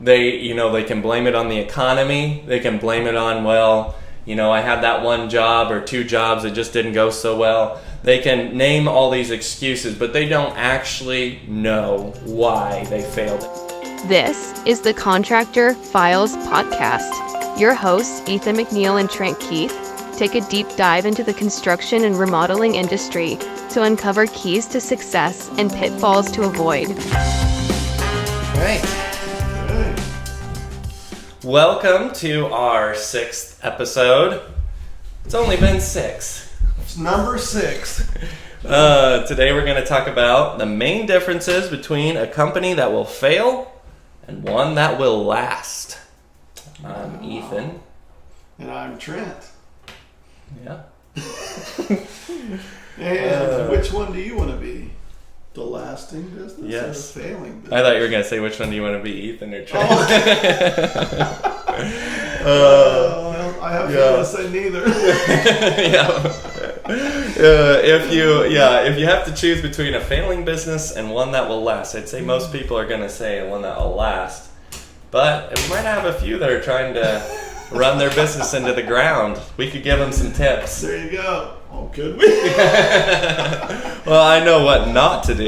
They can blame it on the economy. They can blame it on, I had that one job or two jobs that just didn't go so well. They can name all these excuses, but they don't actually know why they failed. This is the Contractor Files podcast. Your hosts, Ethan McNeil and Trent Keith, take a deep dive into the construction and remodeling industry to uncover keys to success and pitfalls to avoid. All right. Welcome to our 6th episode. It's only been 6. It's number 6. Today we're going to talk about the main differences between a company that will fail and one that will last. I'm Ethan. And I'm Trent. Yeah. And which one do you want to be? The lasting business yes. or the failing business? I thought you were going to say which one do you want to be, Ethan or Trent? Well, I have to say neither. If you have to choose between a failing business and one that will last, I'd say most people are going to say one that will last. But we might have a few that are trying to run their business into the ground. We could give them some tips. There you go. Oh, could we? Well, I know what not to do.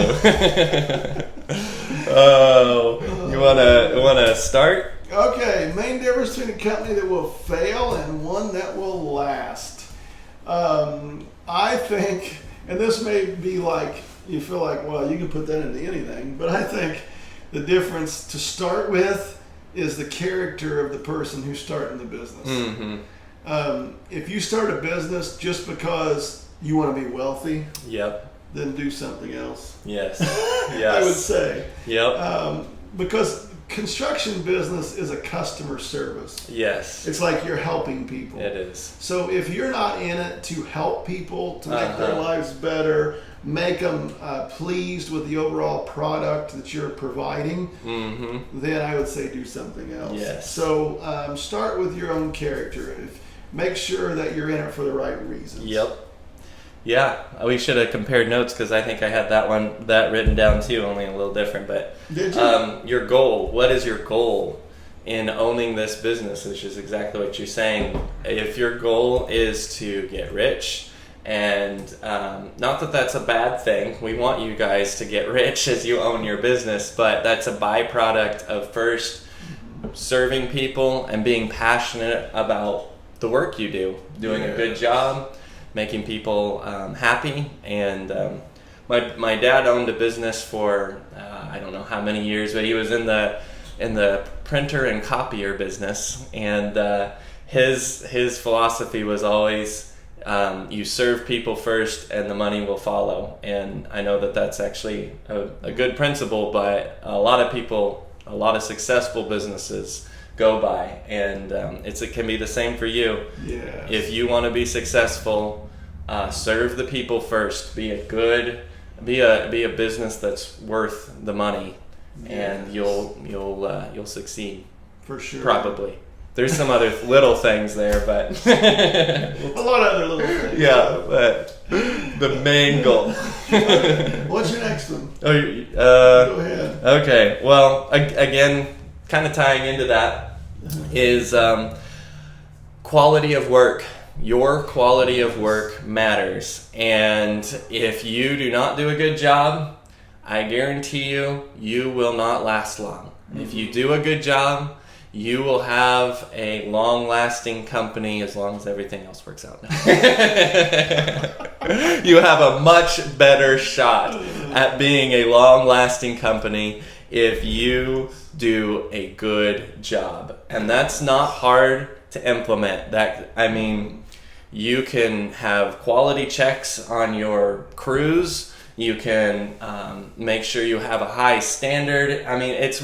You wanna start? Okay, main difference between a company that will fail and one that will last. I think, and this may be like, you feel like, well, you can put that into anything, but I think the difference to start with is the character of the person who's starting the business. Mm-hmm. If you start a business just because you want to be wealthy, Yep. then do something else. Yes. I would say. Yep. Because construction business is a customer service. Yes. It's like you're helping people. It is. So if you're not in it to help people, to make their lives better, make them pleased with the overall product that you're providing, then I would say do something else. Yes. So start with your own character. Make sure that you're in it for the right reasons. Yep. Yeah, we should have compared notes because I think I had that written down too, only a little different. But did you? Your goal. What is your goal in owning this business? Which is exactly what you're saying. If your goal is to get rich, and not that that's a bad thing. We want you guys to get rich as you own your business, but that's a byproduct of first serving people and being passionate about the work you do, doing a good job, making people happy. And my dad owned a business for I don't know how many years, but he was in the printer and copier business, and his philosophy was always you serve people first and the money will follow. And I know that that's actually a good principle, but a lot of successful businesses go by, and it can be the same for you. Yeah. If you want to be successful, serve the people first. Be a business that's worth the money, and you'll succeed. For sure. Probably. There's some other little things there, but a lot of other little things. Yeah, but the main goal. What's your next one? Go ahead. Okay. Well, again, kind of tying into that is quality of work. Your quality of work matters, and if you do not do a good job, I guarantee you will not last long. If you do a good job, you will have a long-lasting company as long as everything else works out. You have a much better shot at being a long-lasting company if you do a good job. And that's not hard to implement. You can have quality checks on your crews. You can make sure you have a high standard. It's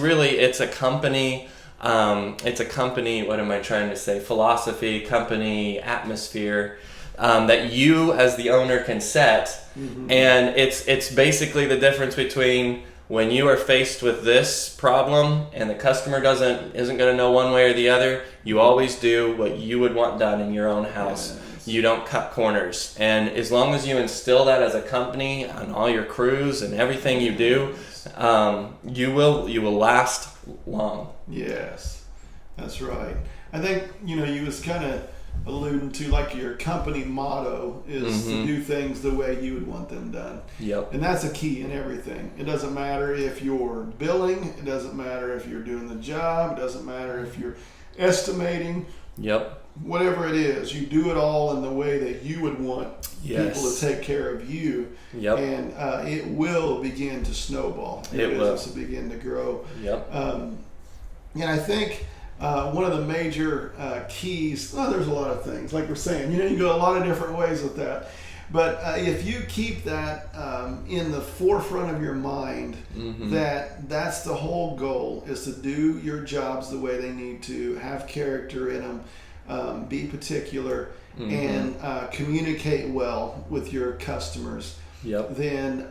a company. What am I trying to say? Philosophy, company, atmosphere that you as the owner can set. Mm-hmm. And it's basically the difference between when you are faced with this problem and the customer isn't going to know one way or the other. You always do what you would want done in your own house. Yes. You don't cut corners. And as long as you instill that as a company on all your crews and everything you do, you will last long. Yes, that's right. I think, you was kind of alluding to, like, your company motto is to do things the way you would want them done. Yep. And that's a key in everything. It doesn't matter if you're billing, it doesn't matter if you're doing the job, it doesn't matter if you're estimating. Yep. Whatever it is, you do it all in the way that you would want people to take care of you. Yep. And it will begin to snowball. Your business will begin to grow. Yep. And I think one of the major keys, there's a lot of things, like we're saying, you go a lot of different ways with that. But if you keep that in the forefront of your mind, that's the whole goal, is to do your jobs the way they need to, have character in them, be particular, and communicate well with your customers. Yep. Then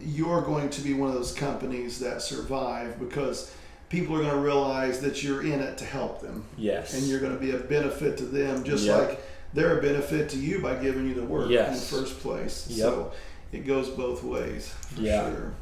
you're going to be one of those companies that survive, because people are going to realize that you're in it to help them. Yes. And you're going to be a benefit to them, just like they're a benefit to you by giving you the work in the first place. Yep. So it goes both ways, for sure.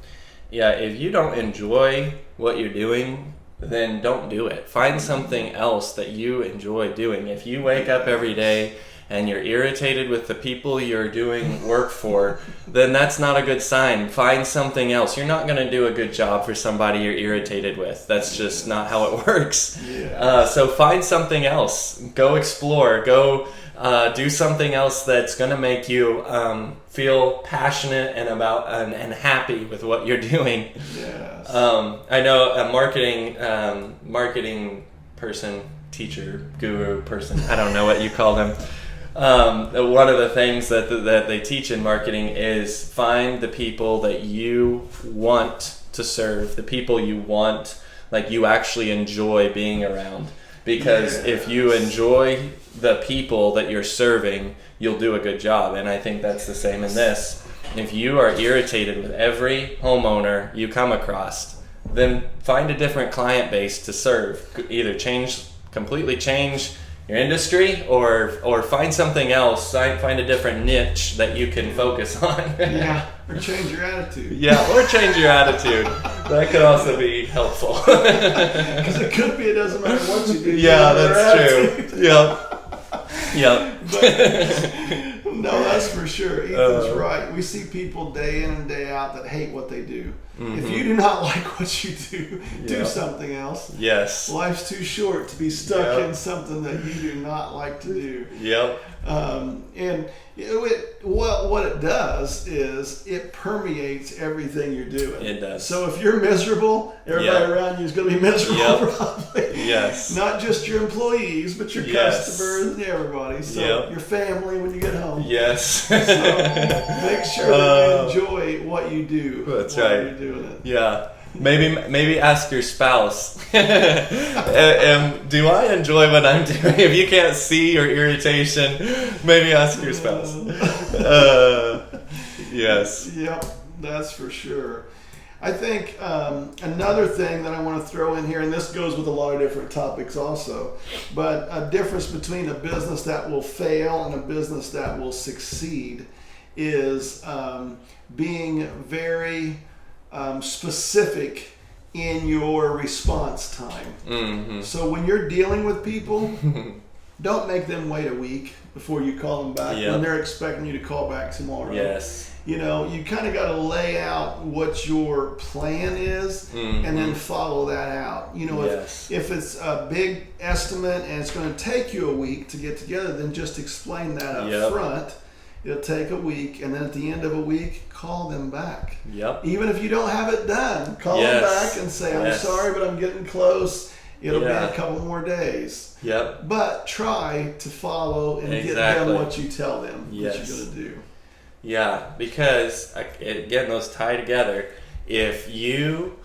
Yeah, if you don't enjoy what you're doing, then don't do it. Find something else that you enjoy doing. If you wake up every day and you're irritated with the people you're doing work for, then that's not a good sign. Find something else. You're not going to do a good job for somebody you're irritated with. That's just not how it works. Yeah. So find something else. Go explore. Go do something else that's going to make you feel passionate and happy with what you're doing. Yes. I know a marketing person, teacher, guru person, I don't know what you call them. One of the things that they teach in marketing is find the people that you want to serve, the people you want, like you actually enjoy being around. Because if you enjoy the people that you're serving, you'll do a good job. And I think that's the same in this. If you are irritated with every homeowner you come across, then find a different client base to serve. Either completely change your industry, or find something else. Find a different niche that you can focus on. Or change your attitude. Or change your attitude. That could also be helpful. Because it could be, it doesn't matter what you do. That's true. Yep. But, no, that's for sure. Ethan's right. We see people day in and day out that hate what they do. If you do not like what you do, do something else. Yes. Life's too short to be stuck in something that you do not like to do. Yep. And what it does is it permeates everything you're doing. It does. So if you're miserable, everybody around you is going to be miserable probably. Yes. Not just your employees, but your customers and everybody. So your family when you get home. Yes. So make sure that you enjoy what you do. That's while right. You're doing it. Yeah. Maybe ask your spouse, do I enjoy what I'm doing? If you can't see your irritation, maybe ask your spouse. Yes. Yep, that's for sure. I think another thing that I want to throw in here, and this goes with a lot of different topics also, but a difference between a business that will fail and a business that will succeed is being very specific in your response time. So when you're dealing with people, don't make them wait a week before you call them back when they're expecting you to call back tomorrow. Yes. You kind of got to lay out what your plan is and then follow that out. If it's a big estimate and it's going to take you a week to get together, then just explain that up front. It'll take a week, and then at the end of a week, call them back. Yep. Even if you don't have it done, call them back and say, I'm sorry, but I'm getting close. It'll be a couple more days. Yep. But try to follow and get them what you tell them that you're going to do. Yeah, because, again, those tie together. If you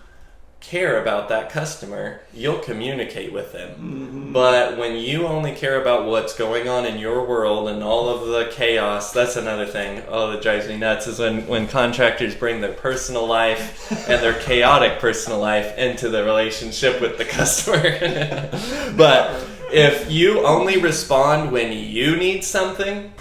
care about that customer, you'll communicate with them. But when you only care about what's going on in your world and all of the chaos, that's another thing. Oh, that drives me nuts is when contractors bring their personal life and their chaotic personal life into the relationship with the customer. But if you only respond when you need something,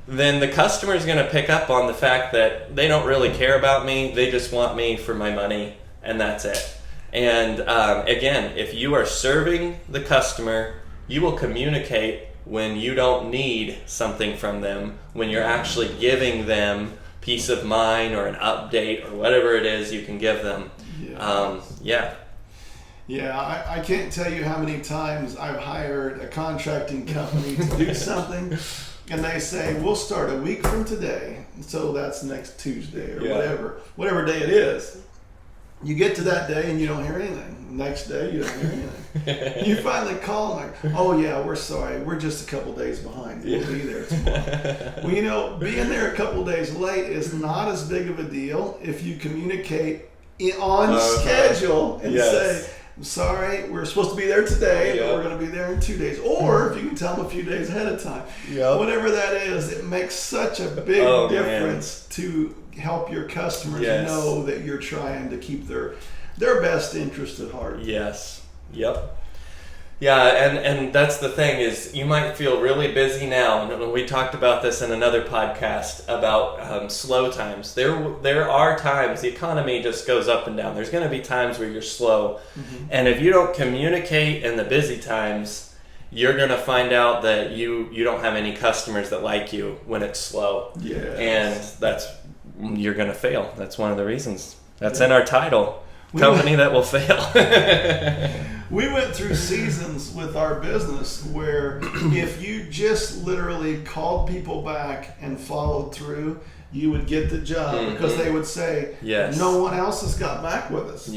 then the customer is going to pick up on the fact that they don't really care about me. They just want me for my money, and that's it. And again, if you are serving the customer, you will communicate when you don't need something from them, when you're actually giving them peace of mind or an update or whatever it is you can give them. Yeah, I can't tell you how many times I've hired a contracting company to do something, and they say, we'll start a week from today, so that's next Tuesday or whatever day it is. You get to that day and you don't hear anything. Next day, you don't hear anything. You finally call and like, oh yeah, we're sorry, we're just a couple days behind. We'll be there tomorrow. Well, being there a couple days late is not as big of a deal if you communicate on schedule and say, I'm sorry, we're supposed to be there today, but we're going to be there in 2 days. Or if you can tell them a few days ahead of time. Whatever that is, it makes such a big difference to help your customers know that you're trying to keep their best interest at heart. Yes. Yep. Yeah, and that's the thing is you might feel really busy now, and we talked about this in another podcast about slow times. There are times the economy just goes up and down. There's going to be times where you're slow, and if you don't communicate in the busy times, you're going to find out that you don't have any customers that like you when it's slow. And you're going to fail. That's one of the reasons. That's in our title. Company that will fail. We went through seasons with our business where if you just literally called people back and followed through, you would get the job because they would say, no one else has got back with us.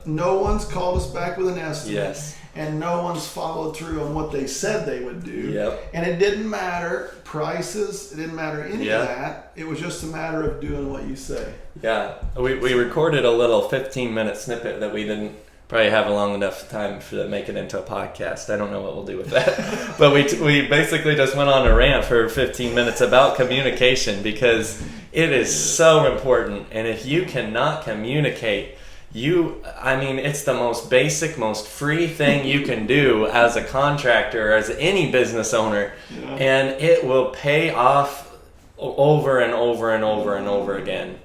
No one's called us back with an estimate. And no one's followed through on what they said they would do. And it didn't matter prices, it didn't matter any of that. It was just a matter of doing what you say. We recorded a little 15-minute snippet that we didn't probably have a long enough time to make it into a podcast. I don't know what we'll do with that. But we basically just went on a rant for 15 minutes about communication because it is so important. And if you cannot communicate, it's the most basic, most free thing you can do as a contractor, as any business owner, and it will pay off over and over and over and over again.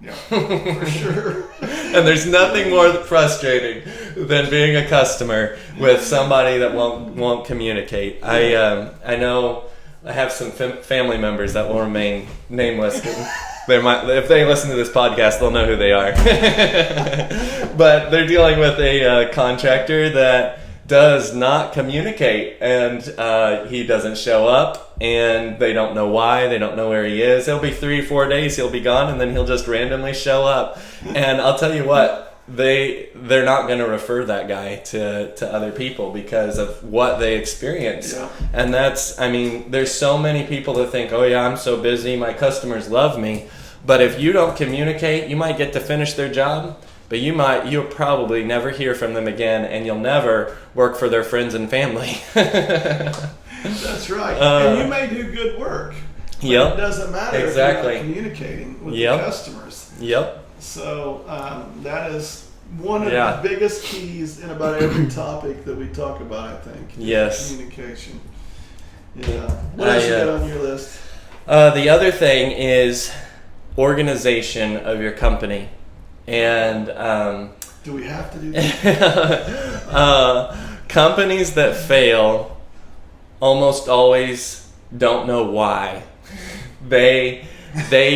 For sure. And there's nothing more frustrating than being a customer with somebody that won't communicate. I know I have some family members that will remain nameless. If they listen to this podcast, they'll know who they are. But they're dealing with a contractor that does not communicate, and he doesn't show up, and they don't know why. They don't know where he is. It'll be 3 or 4 days. He'll be gone, and then he'll just randomly show up. And I'll tell you what. They're not going to refer that guy to other people because of what they experience. And there's so many people that think, oh yeah, I'm so busy, my customers love me. But if you don't communicate, you might get to finish their job, but you'll probably never hear from them again, and you'll never work for their friends and family. That's right. And you may do good work, but it doesn't matter if you're not communicating with the customers. So that is one of the biggest keys in about every topic that we talk about, I think. Communication. What else you got on your list? The other thing is organization of your company. And do we have to do that? Companies that fail almost always don't know why. They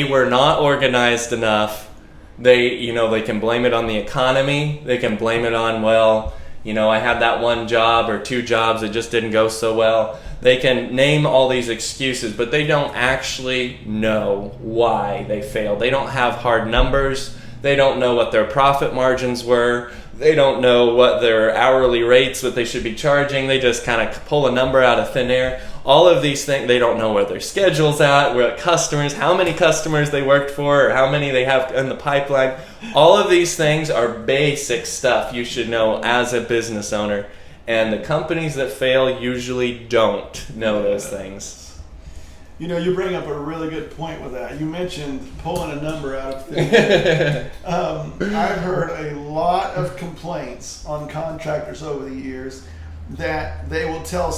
were not organized enough. They can blame it on the economy. They can blame it on, I had that one job or 2 jobs that just didn't go so well. They can name all these excuses, but they don't actually know why they failed. They don't have hard numbers. They don't know what their profit margins were. They don't know what their hourly rates, what they should be charging. They just kind of pull a number out of thin air. All of these things, they don't know where their schedule's at, where customers, how many customers they worked for, or how many they have in the pipeline. All of these things are basic stuff you should know as a business owner. And the companies that fail usually don't know those things. You bring up a really good point with that. You mentioned pulling a number out of thin air. I've heard a lot of complaints on contractors over the years that they will tell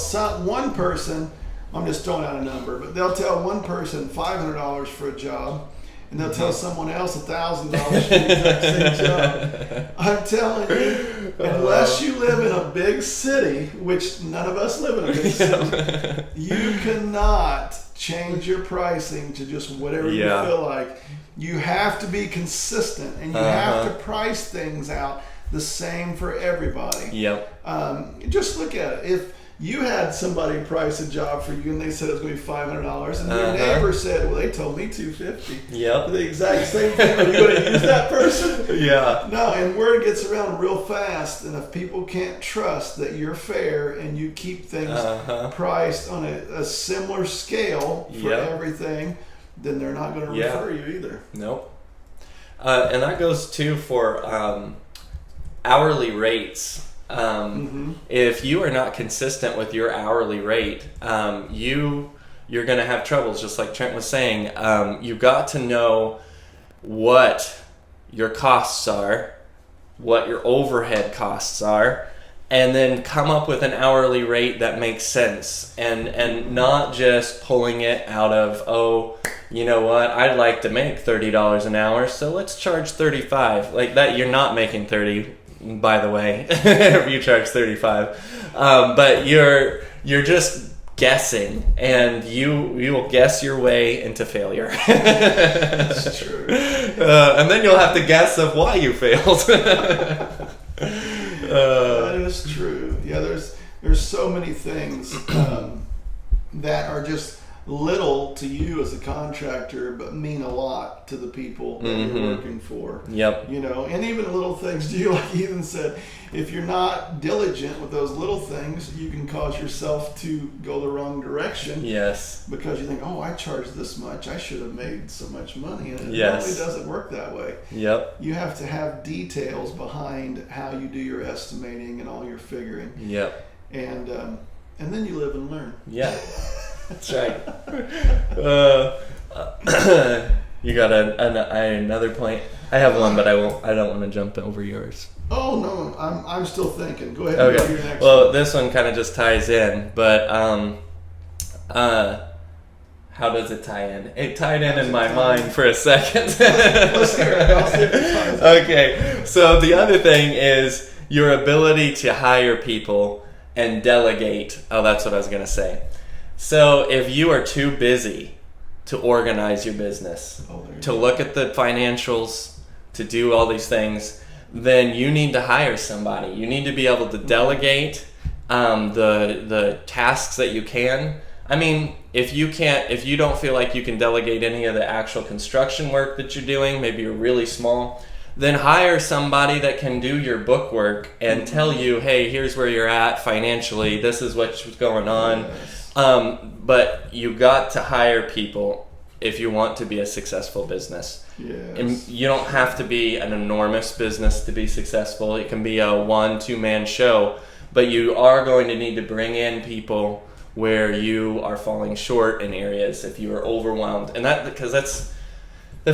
one person, I'm just throwing out a number, but they'll tell one person $500 for a job, and they'll tell someone else $1,000 for the exact same job. I'm telling you, unless you live in a big city, which none of us live in a big city, you cannot change your pricing to just whatever you feel like. You have to be consistent, and you have to price things out the same for everybody. Just look at it. If you had somebody price a job for you and they said it was going to be $500, and your neighbor said, well, they told me $250. The exact same thing. Are you going to use that person? No, and word gets around real fast, and if people can't trust that you're fair and you keep things priced on a similar scale for everything, then they're not going to refer you either. Nope. And that goes too for hourly rates. If you are not consistent with your hourly rate, you're going to have troubles, just like Trent was saying. You've got to know what your costs are, what your overhead costs are, and then come up with an hourly rate that makes sense, and not just pulling it out of, oh, you know what, I'd like to make $30 an hour, so let's charge $35. Like that, you're not making 30, by the way, if you charge 35. But you're just guessing, and you will guess your way into failure. That's true. And then you'll have to guess of why you failed. That is true. Yeah, there's so many things that are just little to you as a contractor, but mean a lot to the people that you're working for. You know, and even little things to you, like Ethan said, if you're not diligent with those little things, you can cause yourself to go the wrong direction. Because you think, oh, I charged this much, I should have made so much money, and it really doesn't work that way. You have to have details behind how you do your estimating and all your figuring. And then you live and learn. That's right. You got another point? I have one, but I don't want to jump over yours. Oh no, I'm still thinking. Go ahead and go to your next one. Well, this one kind of just ties in, but how does it tie in? It tied in my mind for a second. Let's hear it. I'll see if it ties in. Okay, so the other thing is your ability to hire people and delegate. Oh, that's what I was going to say. So if you are too busy to organize your business, to look at the financials, to do all these things, then you need to hire somebody. You need to be able to delegate the tasks that you can. I mean, if you don't feel like you can delegate any of the actual construction work that you're doing, maybe you're really small, then hire somebody that can do your book work and tell you, hey, here's where you're at financially, this is what's going on. But you got to hire people if you want to be a successful business. And you don't have to be an enormous business to be successful. It can be a 1-2 man show, but you are going to need to bring in people where you are falling short in areas if you are overwhelmed. And that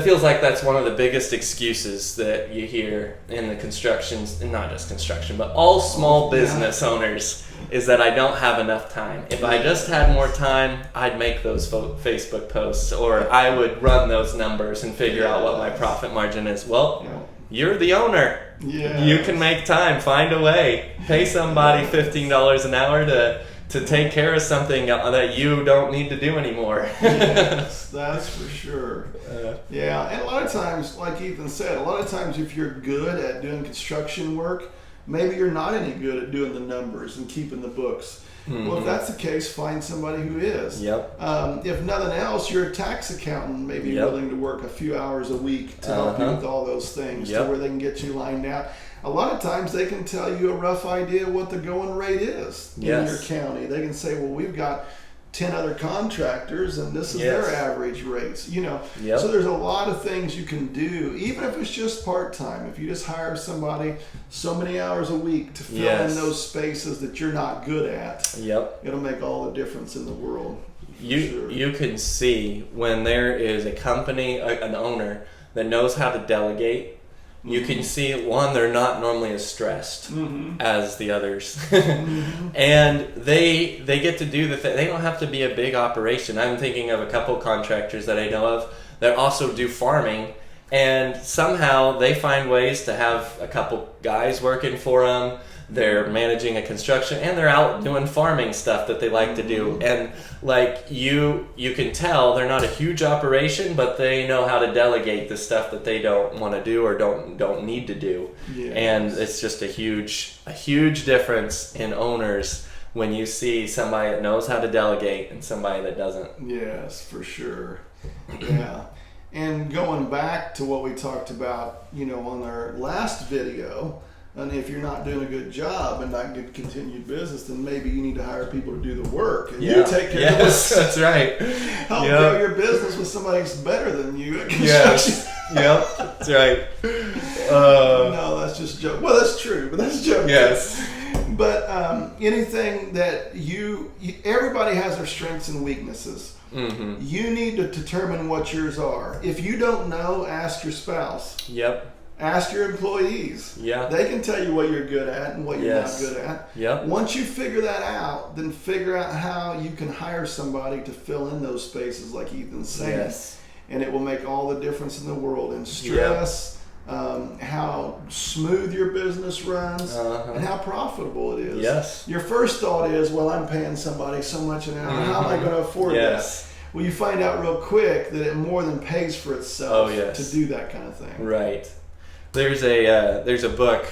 feels like that's one of the biggest excuses that you hear in the construction, and not just construction, but all small business owners, is that I don't have enough time. If I just had more time, I'd make those Facebook posts, or I would run those numbers and figure out what my profit margin is. Well, you're the owner. You can make time. Find a way. Pay somebody $15 an hour to take care of something that you don't need to do anymore. Yes, that's for sure. And a lot of times, like Ethan said, a lot of times if you're good at doing construction work, maybe you're not any good at doing the numbers and keeping the books. Well, if that's the case, find somebody who is. If nothing else, your tax accountant may be willing to work a few hours a week to help you with all those things to where they can get you lined out. A lot of times they can tell you a rough idea what the going rate is in your county. They can say, well, we've got 10 other contractors and this is their average rates, you know. So there's a lot of things you can do, even if it's just part-time. If you just hire somebody so many hours a week to fill in those spaces that you're not good at, it'll make all the difference in the world. You can see when there is a company, an owner that knows how to delegate. You can see, one, they're not normally as stressed as the others. And they get to do the thing. They don't have to be a big operation. I'm thinking of a couple contractors that I know of that also do farming, and somehow they find ways to have a couple guys working for them. They're managing a construction, and they're out doing farming stuff that they like to do. And like you can tell they're not a huge operation, but they know how to delegate the stuff that they don't want to do or don't need to do. Yes. And it's just a huge difference in owners when you see somebody that knows how to delegate and somebody that doesn't. Yes, for sure. Yeah. And going back to what we talked about, on our last video, and if you're not doing a good job and not good continued business, then maybe you need to hire people to do the work. And you take care of this. That's right. Help grow your business with somebody who's better than you at construction. Yes. Yep. That's right. No, that's just joke. Well, that's true, but that's joke. Yes. But anything that everybody has their strengths and weaknesses. Mm-hmm. You need to determine what yours are. If you don't know, ask your spouse. Yep. Ask your employees. Yeah. They can tell you what you're good at and what you're not good at. Yep. Once you figure that out, then figure out how you can hire somebody to fill in those spaces like Ethan's saying. Yes. And it will make all the difference in the world in stress, how smooth your business runs, and how profitable it is. Yes. Your first thought is, well, I'm paying somebody so much an hour. How am I going to afford that? Well, you find out real quick that it more than pays for itself to do that kind of thing. Right. There's a book.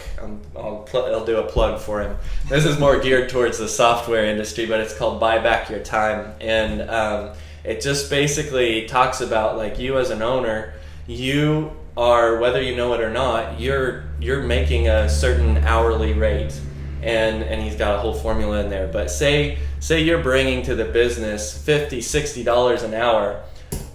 I'll do a plug for him. This is more geared towards the software industry, but it's called Buy Back Your Time, and it just basically talks about, like, you as an owner, you are, whether you know it or not, you're making a certain hourly rate, and he's got a whole formula in there. But say you're bringing to the business $50-$60 an hour.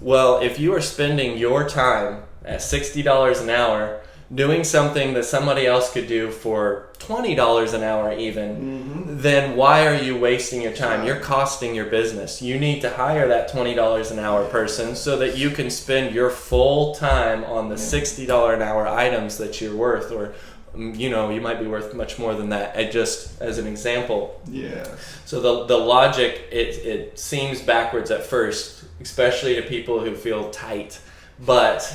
Well, if you are spending your time at $60 an hour doing something that somebody else could do for $20 an hour even, then why are you wasting your time? You're costing your business. You need to hire that $20 an hour person so that you can spend your full time on the $60 an hour items that you're worth, or you might be worth much more than that, just as an example. Yeah. So the logic, it seems backwards at first, especially to people who feel tight, but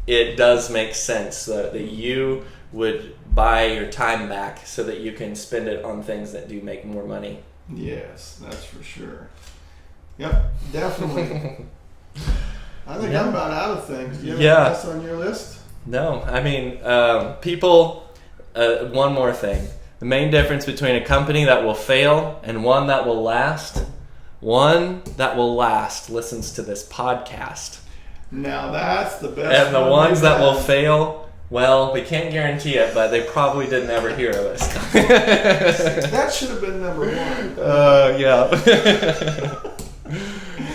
it does make sense that you would buy your time back so that you can spend it on things that do make more money. Yes, that's for sure. Yep, definitely. I think I'm about out of things. Do you have anything else on your list? No, I mean, people, one more thing. The main difference between a company that will fail and one that will last listens to this podcast. Now that's the best. And the ones that will fail, well, we can't guarantee it, but they probably didn't ever hear of us. That should have been number one.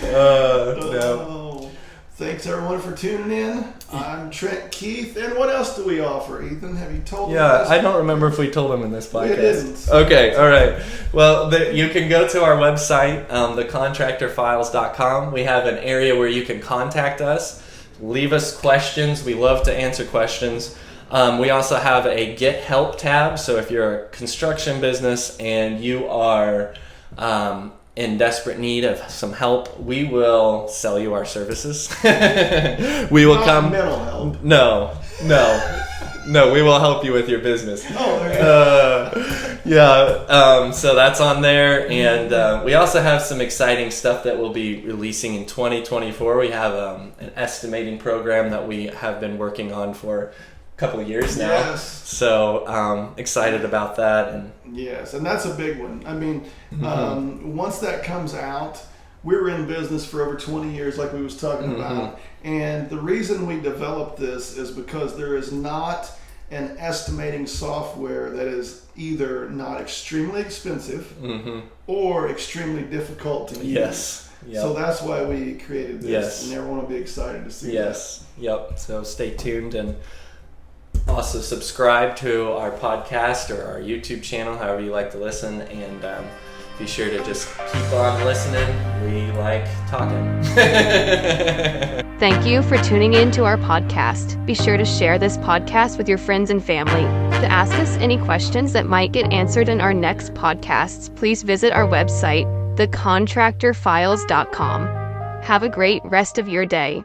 No. Thanks everyone for tuning in. I'm Trent Keith. And what else do we offer, Ethan? Have you told them? Yeah, I don't remember if we told them in this podcast. We didn't. Okay, all right. Well, you can go to our website, thecontractorfiles.com. We have an area where you can contact us, leave us questions. We love to answer questions. We also have a Get Help tab. So if you're a construction business and you are in desperate need of some help, we will sell you our services. We will come. Mental help. No, we will help you with your business. Oh, okay. So that's on there, and we also have some exciting stuff that we'll be releasing in 2024. We have an estimating program that we have been working on for couple of years now. Yes. So excited about that. And yes, and that's a big one. I mean, once that comes out, we were in business for over 20 years like we was talking about, and the reason we developed this is because there is not an estimating software that is either not extremely expensive or extremely difficult to use. Yes. Yep. So that's why we created this, and everyone will be excited to see that. Yep. So stay tuned, and also subscribe to our podcast or our YouTube channel, however you like to listen, and be sure to just keep on listening. We like talking. Thank you for tuning in to our podcast. Be sure to share this podcast with your friends and family. To ask us any questions that might get answered in our next podcasts, please visit our website, thecontractorfiles.com. Have a great rest of your day.